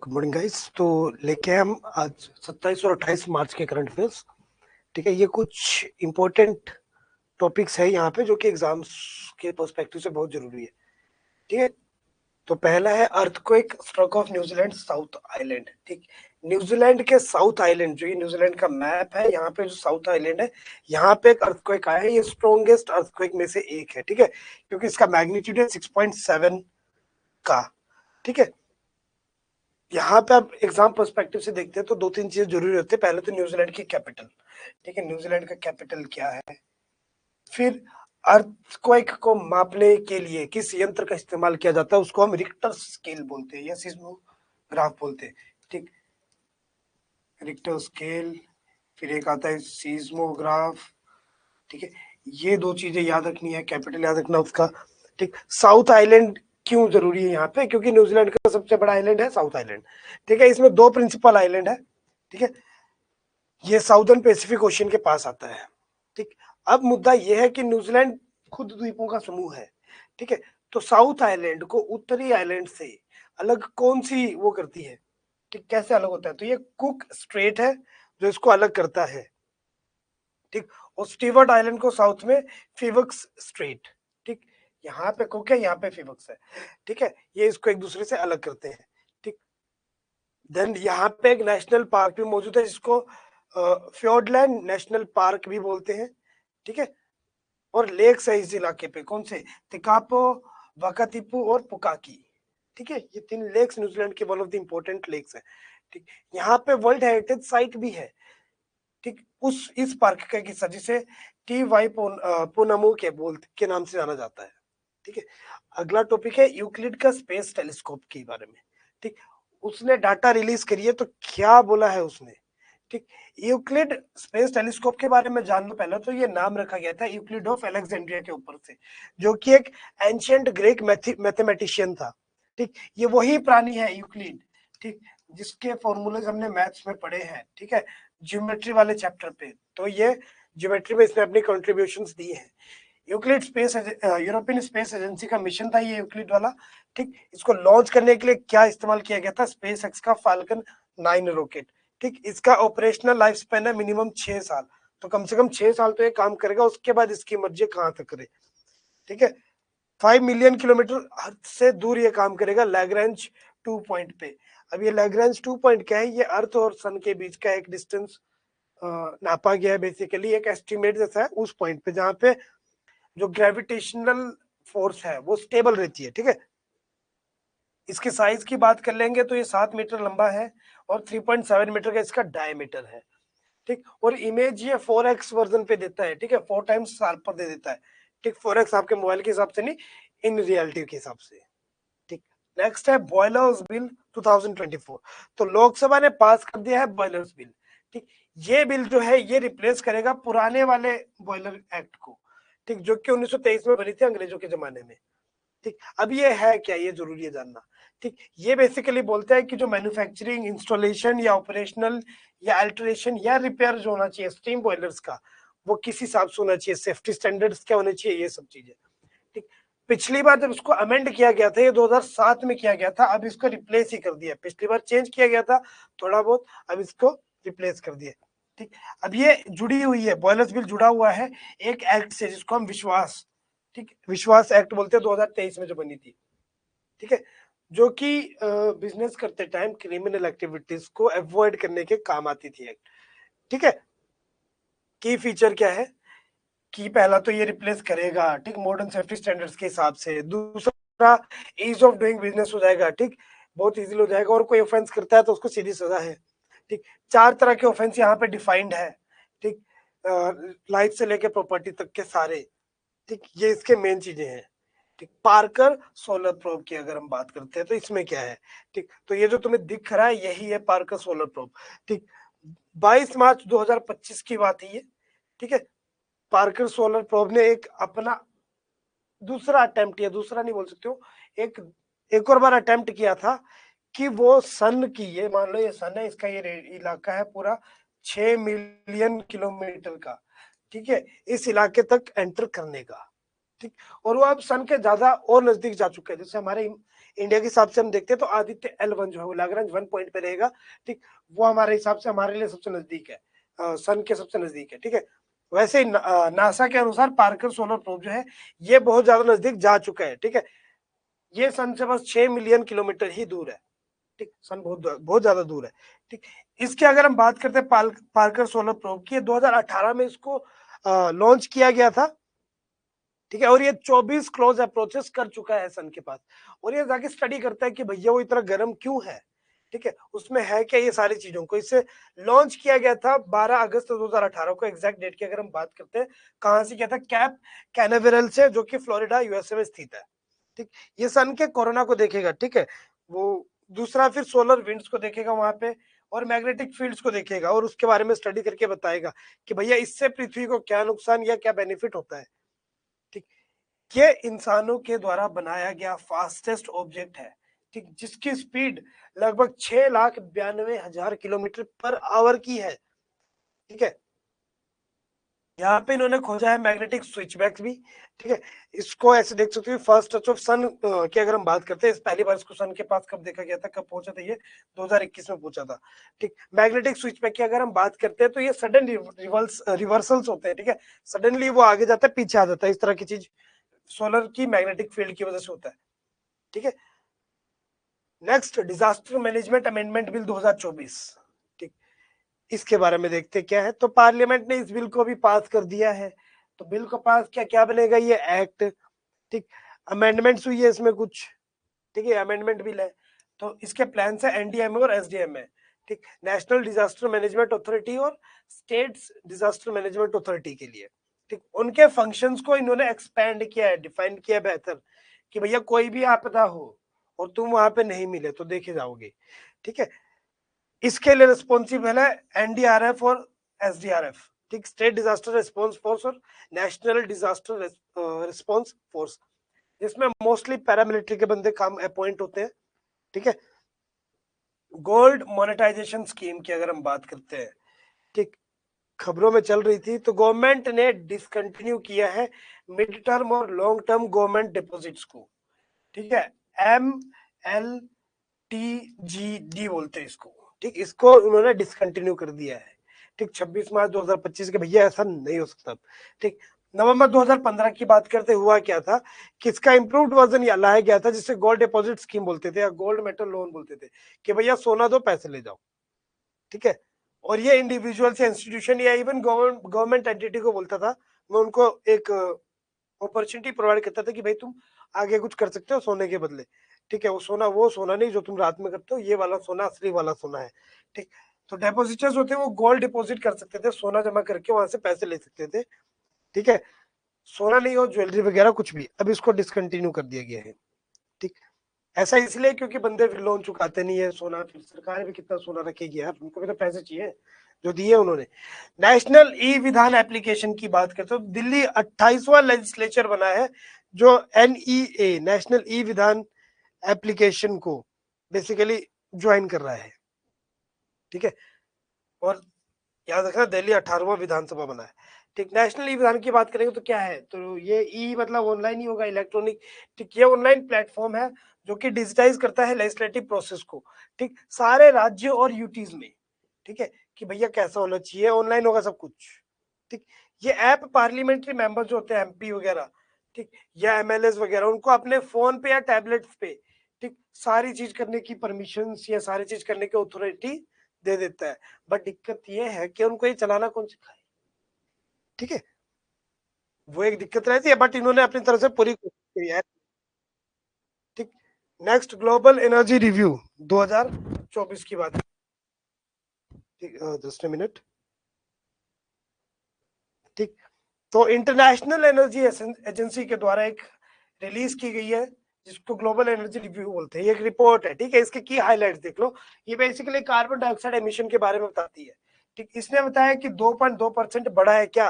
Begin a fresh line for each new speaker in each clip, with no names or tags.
Good morning guys. तो लेके हम आज 27 और 28 मार्च के करंट अफेयर्स। ठीक है, ये कुछ इंपॉर्टेंट टॉपिक्स है यहाँ पे जो कि एग्जाम्स के पर्सपेक्टिव से बहुत जरूरी है। ठीक है, तो पहला है earthquake stroke of New Zealand south island. ठीक, न्यूजीलैंड के साउथ आइलैंड, जो ये न्यूजीलैंड का मैप है, यहाँ पे जो साउथ आइलैंड है, यहाँ पे एक अर्थक्वेक आया है। ये स्ट्रॉन्गेस्ट अर्थक्वेक में से एक है। ठीक है, क्योंकि इसका मैग्नीट्यूड है 6.7 का। ठीक है, यहाँ पे आप एग्जाम पर्सपेक्टिव से देखते हैं तो दो तीन चीज जरूरी होती है। पहले तो न्यूजीलैंड की कैपिटल। ठीक है, न्यूजीलैंड का कैपिटल क्या है। फिर अर्थक्वेक को मापने के लिए किस यंत्र का इस्तेमाल किया जाता है, उसको हम रिक्टर स्केल बोलते हैं या सिस्मोग्राफ बोलते हैं। ठीक, रिक्टर स्केल, फिर एक आता है सीस्मोग्राफ। ठीक है, ये दो चीजें याद रखनी है, कैपिटल याद रखना उसका। ठीक, साउथ आइलैंड क्यों जरूरी है यहाँ पे, क्योंकि न्यूजीलैंड का सबसे बड़ा आइलैंड है साउथ आइलैंड। ठीक है, इसमें दो प्रिंसिपल आइलैंड है। ठीक है, ये साउदर्न पैसिफिक ओशियन के पास आता है। ठीक, अब मुद्दा यह है कि न्यूजीलैंड खुद द्वीपों का समूह है। ठीक है, तो साउथ आइलैंड को उत्तरी आइलैंड से अलग कौन सी वो करती है। ठीक, कैसे अलग होता है, तो ये कुक स्ट्रेट है जो इसको अलग करता है। ठीक, और स्टीवर्ट आइलैंड को साउथ में फिवक्स स्ट्रेट। ठीक, यहाँ पे कुक है, यहाँ पे फिवक्स है। ठीक है, ये इसको एक दूसरे से अलग करते हैं। ठीक, देन यहाँ पे एक नेशनल पार्क भी मौजूद है जिसको फ्योर्डलैंड नेशनल पार्क भी बोलते हैं। ठीक है, और लेक्स है इस इलाके पे, कौन से, तिकापो, वाकातिपू और पुकाकी। ठीक है, ये तीन लेक्स न्यूजीलैंड के one of the important lakes है। ठीक, यहाँ पे वर्ल्ड हेरिटेज साइट भी है। ठीक, उस इस पार्क का एक हिस्सा जिसे टी वाई पोनामू के नाम से जाना जाता है। ठीक है, अगला टॉपिक है यूक्लिड का स्पेस टेलीस्कोप के बारे में। ठीक, उसने डाटा रिलीज करी है, तो क्या बोला है उसने। ठीक, यूक्लिड स्पेस टेलीस्कोप के बारे में जान लो। पहले तो ये नाम रखा गया था यूक्लिड ऑफ अलेक्जेंड्रिया के ऊपर से, जो कि एक एंशियंट ग्रीक मैथमेटिशियन था। ठीक, ये वही प्राणी है यूक्लिड। ठीक, जिसके फॉर्मूलेज हमने मैथ्स में पढ़े हैं। ठीक है, ज्योमेट्री वाले चैप्टर पे, तो ये ज्योमेट्री में इसने अपनी कंट्रीब्यूशंस दी है। Euclid space European space agency का मिशन था ये यूक्लिड वाला। ठीक, इसको लॉन्च करने के लिए क्या इस्तेमाल किया गया था, स्पेस एक्स का फाल्कन 9 रॉकेट। ठीक, इसका ऑपरेशनल लाइफ स्पेन है मिनिमम 6 साल, तो कम से कम 6 साल तो ये काम करेगा, उसके बाद इसकी मर्जी कहाँ तक करे। ठीक है, 5 मिलियन किलोमीटर अर्थ से दूर ये काम करेगा लैग्रेंज 2 पॉइंट पे। अब ये लैग्रेंज 2 पॉइंट क्या है, ये अर्थ और सन के बीच का एक डिस्टेंस नापा गया है। बेसिकली एक एस्टिमेट जैसा है उस पॉइंट पे जहाँ पे जो ग्रेविटेशनल फोर्स है वो स्टेबल रहती है। ठीक है, इसके साइज की बात कर लेंगे तो ये 7 मीटर लंबा है और 3.7 मीटर का इसका डायमीटर है। ठीक, और इमेज ये 4x वर्जन पे देता है। ठीक है, 4 टाइम्स शार्पर दे देता है। ठीक, 4x आपके मोबाइल के हिसाब से नहीं, इन रियलिटी के हिसाब से। ठीक, नेक्स्ट है बॉयलर्स बिल 2024। तो लोकसभा ने पास कर दिया है बॉयलर्स बिल। ठीक, ये बिल जो है ये रिप्लेस करेगा पुराने वाले बॉयलर एक्ट को। ठीक, जो कि 1923 में बनी थी अंग्रेजों के जमाने में। ठीक, अब ये है क्या, ये जरूरी है जानना। ठीक, ये बेसिकली बोलता है कि जो मैन्युफैक्चरिंग, इंस्टॉलेशन या ऑपरेशनल या अल्टरेशन या रिपेयर जो होना चाहिए स्टीम बॉयलर्स का, वो किस हिसाब से होना चाहिए, सेफ्टी स्टैंडर्ड्स क्या होने चाहिए, ये सब चीजें। ठीक, पिछली बार जब इसको अमेंड किया गया था, ये 2007 में किया गया था, अब इसको रिप्लेस ही कर दिया। पिछली बार चेंज किया गया था थोड़ा बहुत, अब इसको रिप्लेस कर दिया। ठीक, अब ये जुड़ी हुई है, बॉयलर्स बिल जुड़ा हुआ है एक एक्ट से जिसको हम विश्वास, ठीक, विश्वास एक्ट बोलते हैं, 2023 में जो बनी थी। ठीक है, जो कि बिजनेस करते टाइम क्रिमिनल एक्टिविटीज को अवॉइड करने के काम आती थी एक्ट। ठीक है, की फीचर क्या है कि पहला तो ये रिप्लेस करेगा, ठीक, मॉडर्न सेफ्टी स्टैंडर्ड्स के हिसाब से। दूसरा, ईज ऑफ डूइंग बिजनेस हो जाएगा। ठीक, बहुत इजीली हो जाएगा, और कोई ऑफेंस करता है तो उसको सीधी सजा है। ठीक, 4 तरह के ऑफेंस यहाँ पे डिफाइंड है। ठीक, लाइफ से लेके प्रॉपर्टी तक के सारे। ठीक, ये इसके मेन चीजें हैं। ठीक, पार्कर सोलर प्रोब की अगर हम बात करते हैं तो इसमें क्या है। ठीक, तो ये जो तुम्हें दिख रहा है यही है पार्कर सोलर प्रोब। ठीक, 22 मार्च 2025 की बात है ये। ठीक है, पार्कर सोलर प्रोब ने एक अपना दूसरा अटेम्प्ट किया, दूसरा नहीं बोल सकते हो, एक एक और बार अटेम्प्ट किया था कि वो सन की, ये मान लो ये सन है, इसका ये इलाका है पूरा 6 मिलियन किलोमीटर का। ठीक है, इस इलाके तक एंटर करने का। ठीक, और वो अब सन के ज्यादा और नजदीक जा चुके हैं। जैसे हमारे इंडिया के हिसाब से हम देखते हैं तो आदित्य L1 जो है वो लाग्रांज 1 पॉइंट पे रहेगा, ठीक, वो हमारे हिसाब से हमारे लिए सबसे नजदीक है, सन के सबसे नजदीक है, ठीक है। वैसे ही नासा के अनुसार पार्कर सोलर प्रोब जो है ये बहुत ज्यादा नजदीक जा चुका है, ठीक है। ये सन से बस 6 मिलियन किलोमीटर ही दूर है, ठीक, सन बहुत ज्यादा दूर है, ठीक। इसके अगर हम बात करते हैं पार्कर सोलर प्रोब की, 2018 में इसको लॉन्च किया गया था, ठीक है। और ये 24 क्लोज अप्रोचेस कर चुका है सन के पास, और ये जाके स्टडी करता है कि भैया वो इतना गर्म क्यों है, ठीक है, उसमें है क्या, ये सारी चीजों को। इसे लॉन्च किया गया था 12 अगस्त 2018 को, एग्जैक्ट डेट की अगर हम बात करते हैं, कहां से किया था, कैप कैनावेरल से, जो कि फ्लोरिडा यूएसए में स्थित है, ठीक। ये सन के कोरोना को देखेगा, ठीक है, वो दूसरा फिर सोलर विंड्स को देखेगा वहां पे, और मैग्नेटिक फील्ड्स को देखेगा, और उसके बारे में स्टडी करके बताएगा कि भैया इससे पृथ्वी को क्या नुकसान या क्या बेनिफिट होता है, ठीक। ये इंसानों के द्वारा बनाया गया फास्टेस्ट ऑब्जेक्ट है, ठीक, जिसकी स्पीड लगभग 6,92,000 किलोमीटर पर आवर की है, ठीक है। यहाँ पे इन्होंने खोजा है मैग्नेटिक स्विचबैक भी, ठीक है। इसको ऐसे देख सकते हो, फर्स्ट टच ऑफ सन की अगर हम बात करते हैं, पहली बार इसको सन के पास कब देखा गया था, कब पहुंचा था, ये 2021 में पहुंचा था, ठीक। मैग्नेटिक स्विचबैक की अगर हम बात करते हैं तो ये सडन रिवर्सल्स होते हैं, ठीक है, सडनली वो आगे जाता है पीछे आ जाता है, इस तरह की चीज सोलर की मैग्नेटिक फील्ड की वजह से होता है, ठीक है। Next, disaster management amendment bill 2024, ठीक, इसके बारे में देखते क्या है। तो पार्लियामेंट ने इस बिल को भी पास कर दिया है, तो बिल को पास क्या क्या बनेगा, ये एक्ट, ठीक। अमेंडमेंट्स हुई है इसमें कुछ, ठीक है, अमेंडमेंट बिल है। तो इसके प्लान है एनडीएमए और एसडीएमए, ठीक, नेशनल डिजास्टर मैनेजमेंट अथॉरिटी और स्टेट्स डिजास्टर मैनेजमेंट अथॉरिटी के लिए, ठीक। उनके फंक्शंस को इन्होंने एक्सपैंड किया है, डिफाइन किया है बेहतर, कि भैया कोई भी आपदा हो और तुम वहां पे नहीं मिले तो देखे जाओगे, ठीक है। इसके लिए रिस्पॉन्सिबल है एनडीआरएफ और एसडीआरएफ, ठीक, स्टेट डिजास्टर रिस्पॉन्स फोर्स और नेशनल डिजास्टर रिस्पॉन्स फोर्स, जिसमें मोस्टली पैरामिलिट्री के बंदे काम अपॉइंट होते हैं, ठीक है। गोल्ड मोनेटाइजेशन स्कीम की अगर हम बात करते हैं, ठीक, खबरों में चल रही थी, तो गवर्नमेंट ने डिसकंटिन्यू किया है मिड टर्म और लॉन्ग टर्म गवर्नमेंट डिपॉजिट्स को, ठीक है, MLTGD बोलते हैं इसको, ठीक, इसको उन्होंने डिसकंटिन्यू कर दिया है, ठीक, 26 मार्च 2025 के, भैया ऐसा नहीं हो सकता, ठीक। नवंबर 2015 की बात करते हुआ क्या था कि इसका इंप्रूव्ड वर्जन लाया गया था, जिसे गोल्ड डिपॉजिट स्कीम बोलते थे या गोल्ड मेटल लोन बोलते थे, कि भैया सोना दो पैसे ले जाओ, ठीक है। और ये इंडिविजुअल से इंस्टीट्यूशन या इवन गवर्नमेंट एंटिटी को बोलता था, मैं उनको एक अपॉर्चुनिटी प्रोवाइड करता था कि भाई तुम आगे कुछ कर सकते हो सोने के बदले, ठीक है। वो सोना नहीं जो तुम रात में करते हो, ये वाला सोना असली वाला सोना है, ठीक। तो डिपॉजिटर्स होते हैं वो गोल्ड डिपॉजिट कर सकते थे, सोना जमा करके वहां से पैसे ले सकते थे, ठीक है। सोना नहीं हो, ज्वेलरी वगैरह कुछ भी, अब इसको डिसकंटिन्यू कर दिया गया है, ठीक। ऐसा इसलिए क्योंकि बंदे फिर लोन चुकाते नहीं है, सोना फिर सरकार भी कितना सोना रखेगी यार, उनको भी तो पैसे चाहिए जो दिए उन्होंने। नेशनल ई विधान एप्लीकेशन की बात करते हो, दिल्ली 28वां लेजिस्लेचर बना है जो NEA नेशनल ई विधान एप्लीकेशन को बेसिकली ज्वाइन कर रहा है, ठीक है। और याद रखना दिल्ली 18वां विधानसभा बना है, ठीक। नेशनल ई विधान की बात करेंगे तो क्या है, तो ये ई मतलब ऑनलाइन ही होगा, इलेक्ट्रॉनिक, ठीक। ये ऑनलाइन प्लेटफॉर्म है जो कि डिजिटाइज करता है लेजिस्लेटिव प्रोसेस को, ठीक, सारे राज्यों और यूटीज में, ठीक है, कि भैया कैसा होना चाहिए, ऑनलाइन होगा सब कुछ, ठीक। ये ऐप पार्लियामेंट्री मेंबर जो होते हैं MP वगैरह, ठीक, या MLAs वगैरह, उनको अपने फोन पे या टैबलेट्स पे, ठीक, सारी चीज करने की परमिशन या सारी चीज करने की अथॉरिटी दे देता है। बट दिक्कत ये है कि उनको ये चलाना कौन सिखाए, ठीक है, वो एक दिक्कत रहती है, बट इन्होंने अपनी तरफ से पूरी कोशिश की है, ठीक। नेक्स्ट, ग्लोबल एनर्जी रिव्यू 2024 की बात, ठीक, जस्ट अ मिनट, ठीक। तो इंटरनेशनल एनर्जी एजेंसी के द्वारा एक रिलीज की गई है जिसको ग्लोबल एनर्जी रिव्यू बोलते हैं, ये एक रिपोर्ट है, ठीक है। इसके की हाइलाइट्स देख लो, ये बेसिकली कार्बन डाइऑक्साइड एमिशन के बारे में बताती है, ठीक। इसने बताया कि 2.2% बढ़ा है क्या,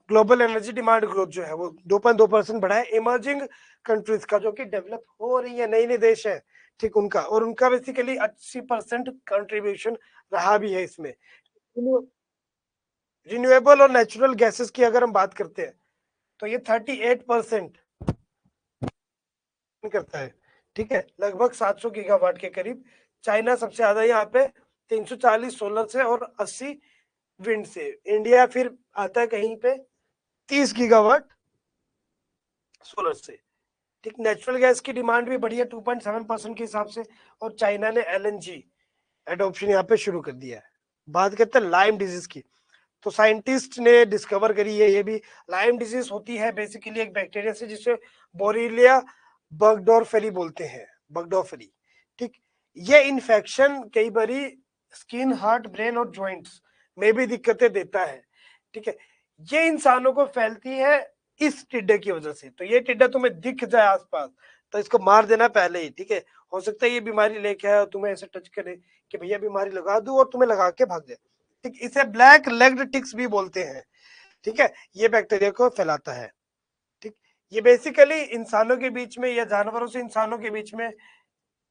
ग्लोबल एनर्जी डिमांड ग्रोथ जो है वो 2.2% बढ़ा है इमर्जिंग कंट्रीज का, जो कि डेवलप हो रही है, नई नई देश है, ठीक, उनका, और उनका बेसिकली 80% कंट्रीब्यूशन रहा भी है इसमें। रिन्यूएबल और नेचुरल गैसेस की अगर हम बात करते हैं तो ये 38% करता है, ठीक है, लगभग 700 गीगावाट के करीब। चाइना सबसे ज्यादा यहाँ पे 340 सोलर से और 80 विंड से। इंडिया फिर आता है कहीं पे 30 गीगावाट सोलर से। ठीक, नेचुरल गैस की डिमांड भी बढ़ी है 2.7% के हिसाब से, और चाइना ने एलएनजी एडॉप्शन यहाँ पे शुरू कर दिया है। बात करते हैं लाइम डिजीज की, तो साइंटिस्ट ने डिस्कवर करी है ये भी। लाइम डिजीज होती है बेसिकली एक बैक्टीरिया से जिसे बोरिलिया बगडोरफेली बोलते हैं, बगडोरफेली। ठीक, ये इन्फेक्शन कई बारी स्किन, हार्ट, ब्रेन और जॉइंट्स में भी दिक्कतें देता है। ठीक है, ये इंसानों को फैलती है इस टिड्डे की वजह से। तो ये टिड्डा तुम्हें दिख जाए आसपास तो इसको मार देना पहले ही। ठीक है, हो सकता है ये बीमारी लेके आए और तुम्हें ऐसे टच करे कि भैया बीमारी लगा दूं और तुम्हें लगा के भाग जाए। ठीक, इसे ब्लैक लेग्ड टिक्स भी बोलते हैं। ठीक है, ये बैक्टीरिया को फैलाता है। ठीक, ये बेसिकली इंसानों के बीच में या जानवरों से इंसानों के बीच में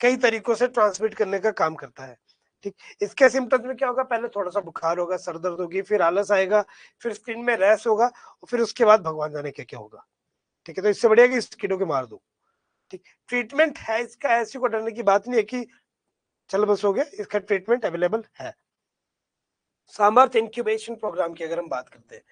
कई तरीकों से ट्रांसमिट करने का काम करता है। ठीक, इसके सिम्टम्स में क्या होगा, पहले थोड़ा सा बुखार होगा, सर दर्द होगी, फिर आलस आएगा, फिर स्किन में रैश होगा, और फिर उसके बाद भगवान जाने क्या क्या होगा। ठीक है, तो इससे बढ़िया कि इस कीड़ों के मार दो। ठीक, ट्रीटमेंट है इसका, ऐसी को डरने की बात नहीं है कि चल बस हो गया, इसका ट्रीटमेंट अवेलेबल है। सामर्थ इंक्यूबेशन प्रोग्राम की अगर हम बात करते हैं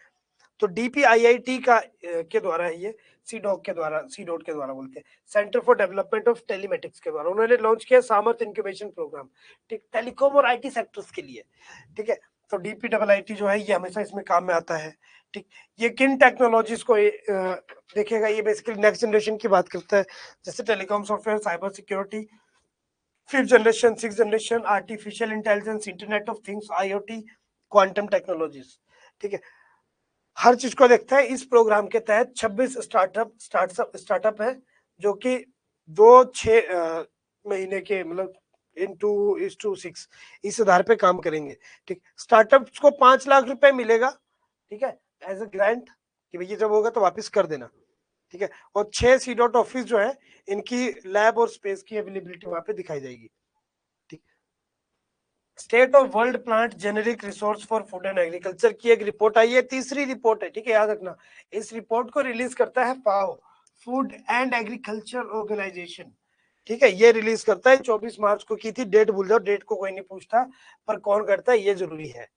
तो डीपीआईआईटी का के द्वारा है ये, सीडॉक के द्वारा, सीडॉट के द्वारा बोलते हैं, centre for development of telematics के द्वारा उन्होंने लॉन्च किया सामर्थ इंक्यूबेशन प्रोग्राम। ठीक, टेलीकॉम और आईटी सेक्टर्स के लिए। ठीक है, तो डीपीआईआईटी जो है ये हमेशा इसमें काम में आता है। ठीक, ये किन टेक्नोलॉजीज को देखेगा, ये बेसिकली नेक्स्ट जनरेशन की बात करता है, जैसे telecom software, cyber security, fifth generation, six generation, artificial intelligence, internet of things, IoT, quantum technologies. ठीक है, हर चीज को देखता है। इस प्रोग्राम के तहत 26 स्टार्टअप है जो कि 2-6 महीने के मतलब इन टू 6 इस आधार पे काम करेंगे। ठीक, स्टार्टअप्स को 5 लाख रुपए मिलेगा। ठीक है, एज ए ग्रांट कि भैया जब होगा तो वापस कर देना। ठीक है, और 6 सी डॉट ऑफिस जो है इनकी लैब और स्पेस की अवेलेबिलिटी वहां पे दिखाई जाएगी। ठीक, state of world plant generic resource for food and agriculture की एक रिपोर्ट आई है, तीसरी रिपोर्ट है। ठीक है, याद रखना, इस रिपोर्ट को रिलीज करता है फाओ, फूड एंड एग्रीकल्चर ऑर्गेनाइजेशन। ठीक है, ये रिलीज करता है, 24 मार्च को की थी, डेट भूल जाओ, डेट को कोई नहीं पूछता, पर कौन करता है ये जरूरी है।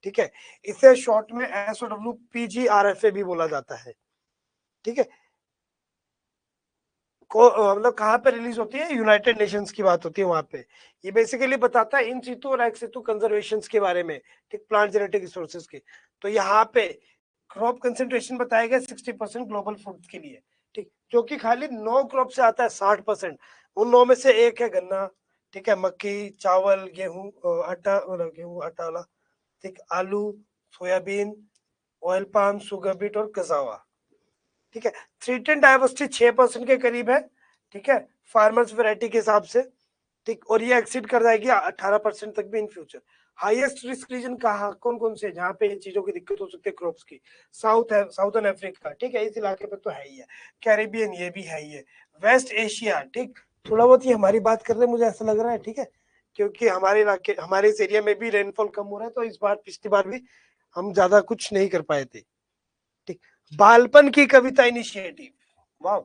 ठीक है, इसे शॉर्ट में SOW PGRFA भी बोला जाता है। ठीक है, मतलब कहाँ पे रिलीज होती है, यूनाइटेड नेशंस की बात होती है वहां पे। ये बेसिकली बताता है इन सितु और एक्स सितु कंजर्वेशन के बारे में। ठीक, प्लांट जेनेटिक रिसोर्सेज के। तो यहाँ पे क्रॉप कंसेंट्रेशन बताया गया 60% ग्लोबल फूड के लिए। ठीक, जो कि खाली 9 क्रॉप से आता है 60%। उन 9 में से एक है गन्ना। ठीक है, मक्की, चावल, गेहूं, आटा, गेहूं आटा वाला। ठीक, आलू, soybean, oil palm, sugar beet और कजावा। ठीक है, थ्रीटन डाइवर्सिटी 6% के करीब है। ठीक है, फार्मर्स वैरायटी के हिसाब से। ठीक, और ये एक्सीड कर जाएगी 18% तक भी in future. Highest risk region कहाँ, कौन कौन से जहाँ पे इन चीजों की दिक्कत हो सकती है क्रॉप्स की, साउथ है, साउथर्न अफ्रीका। ठीक है, इस इलाके पे तो है ही है, कैरेबियन ये भी है ही है, वेस्ट एशिया। ठीक, थोड़ा बहुत ये हमारी बात कर रहे हैं, मुझे ऐसा लग रहा है। ठीक है, क्योंकि हमारे इलाके, हमारे इस एरिया में भी रेनफॉल कम हो रहा है, तो इस बार पिछली बार भी हम ज्यादा कुछ नहीं कर पाए थे। ठीक, बालपन की कविता इनिशिएटिव, वाह।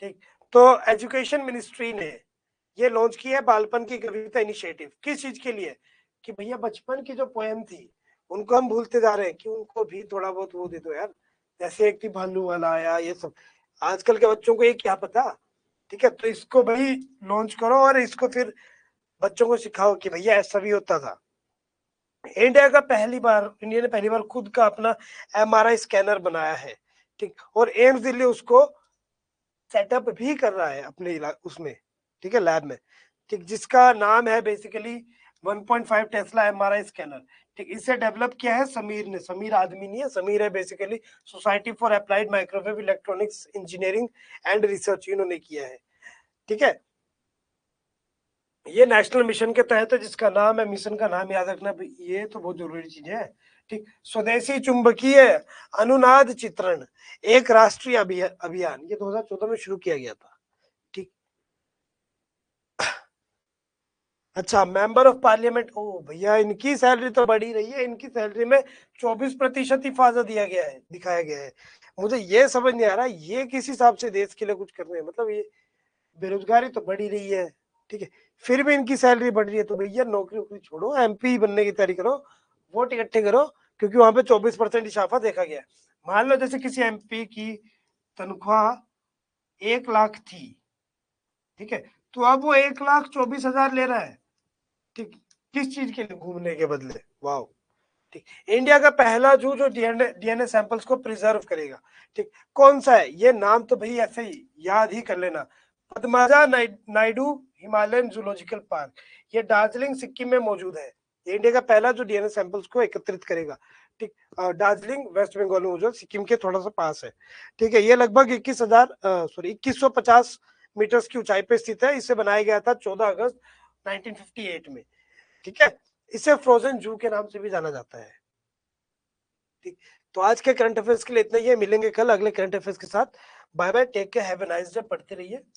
ठीक, तो एजुकेशन मिनिस्ट्री ने ये लॉन्च की है बालपन की कविता इनिशिएटिव। किस चीज के लिए, कि भैया बचपन की जो पोएम थी उनको हम भूलते जा रहे हैं, कि उनको भी थोड़ा बहुत वो दे दो यार। जैसे एक थी भालू वाला आया, ये सब आजकल के बच्चों को ये क्या पता। ठीक है, तो इसको भाई लॉन्च करो और इसको फिर बच्चों को सिखाओ कि भैया ऐसा भी होता था। इंडिया ने पहली बार खुद का अपना MRI स्कैनर बनाया है। ठीक, और एम्स दिल्ली उसको सेटअप भी कर रहा है अपने उसमें। ठीक है, लैब में। ठीक, जिसका नाम है बेसिकली 1.5 टेस्ला MRI स्कैनर। ठीक, इसे डेवलप किया है समीर ने। समीर आदमी नहीं है, समीर है basically society for applied microwave electronics engineering and research, इन्होंने किया है। ठीक है, ये नेशनल मिशन के तहत है, जिसका नाम है, मिशन का नाम याद रखना, ये तो बहुत जरूरी चीज है। ठीक, स्वदेशी चुंबकीय अनुनाद चित्रण एक राष्ट्रीय अभियान, ये 2014 में शुरू किया गया था। ठीक, अच्छा, मेंबर ऑफ पार्लियामेंट, ओ भैया इनकी सैलरी तो बढ़ी रही है, इनकी सैलरी में 24% हिफाजत दिया गया है, दिखाया गया है। मुझे ये समझ नहीं आ रहा ये किस हिसाब से देश के लिए कुछ कर रहे हैं, मतलब ये बेरोजगारी तो बढ़ ही रही है, ठीक है, फिर भी इनकी सैलरी बढ़ रही है। तो भैया नौकरी वोकरी छोड़ो, एमपी बनने की तैयारी करो, वोट इकट्ठे करो, क्योंकि वहां पे 24% इजाफा देखा गया है। मान लो जैसे किसी एमपी की तनख्वाह 1 लाख थी, ठीक है, तो अब वो 1,24,000 ले रहा है, ठीक, किस चीज के लिए? घूमने के बदले। वाह, ठीक। इंडिया का पहला जू जो डीएनए सैंपल्स को प्रिजर्व करेगा, ठीक, कौन सा है ये? नाम तो भाई ऐसे ही याद ही कर लेना, Padmaja Naidu Himalayan zoological park. ये दार्जिलिंग सिक्किम में मौजूद है। ये इंडिया का पहला जो डीएनए सैंपल्स को एकत्रित करेगा, ठीक। दार्जिलिंग वेस्ट बंगाल में मौजूद, सिक्किम के थोड़ा सा पास है, ठीक है। ये लगभग 2150 मीटर्स की ऊंचाई पे स्थित है। इसे बनाया गया था 14 अगस्त 1958 में, ठीक है। इसे फ्रोजन जू के नाम से भी जाना जाता है, ठीक। तो आज के करंट अफेयर्स के लिए इतना ही है, मिलेंगे कल अगले करंट अफेयर्स के साथ। Bye bye, take care, have a nice day, पढ़ते रहिए।